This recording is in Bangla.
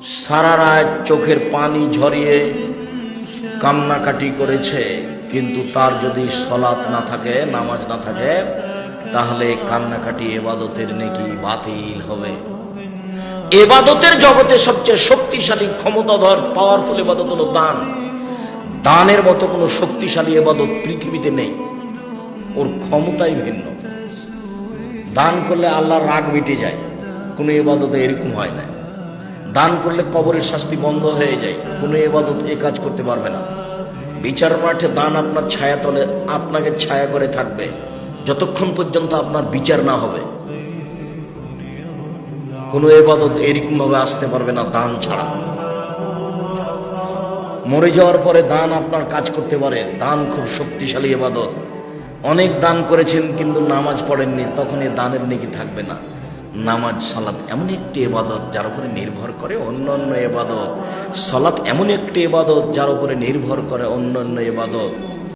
সারা রাত চোখের পানি ঝরিয়ে কান্নাকাটি করেছে, কিন্তু তার যদি সলাত না থাকে, নামাজ না থাকে, তাহলে কান্নাকাটি ইবাদতের নেকি বাতিল হবে। ইবাদতের জগতে সবচেয়ে শক্তিশালী ক্ষমতাধর পাওয়ারফুল ইবাদত হলো দান। দানের মতো কোনো শক্তিশালী ইবাদত পৃথিবীতে নেই, ওর ক্ষমতাই ভিন্ন। দান করলে আল্লাহর রাগ মিটে যায়, কোনো ইবাদতে এরকম হয় না। দান করলে কবরের শাস্তি বন্ধ হয়ে যায়, কোনো ইবাদত এ কাজ করতে পারবে না। বিচার মাঠে দান আপনার ছায়া তলে আপনাকে ছায়া করে থাকবে যতক্ষণ পর্যন্ত আপনার বিচার না হবে। কোনো ইবাদত এরকম ভাবে আসতে পারবে না দান ছাড়া। মরে যাওয়ার পরে দান আপনার কাজ করতে পারে। দান খুব শক্তিশালী ইবাদত। অনেক দান করেছেন কিন্তু নামাজ পড়েননি, তখন এই দানের নেকি থাকবে না। নামাজ সালাত এমন একটি ইবাদত যার উপরে নির্ভর করে অন্যান্য ইবাদত। সালাত এমন একটি ইবাদত যার উপরে নির্ভর করে অন্যান্য ইবাদত।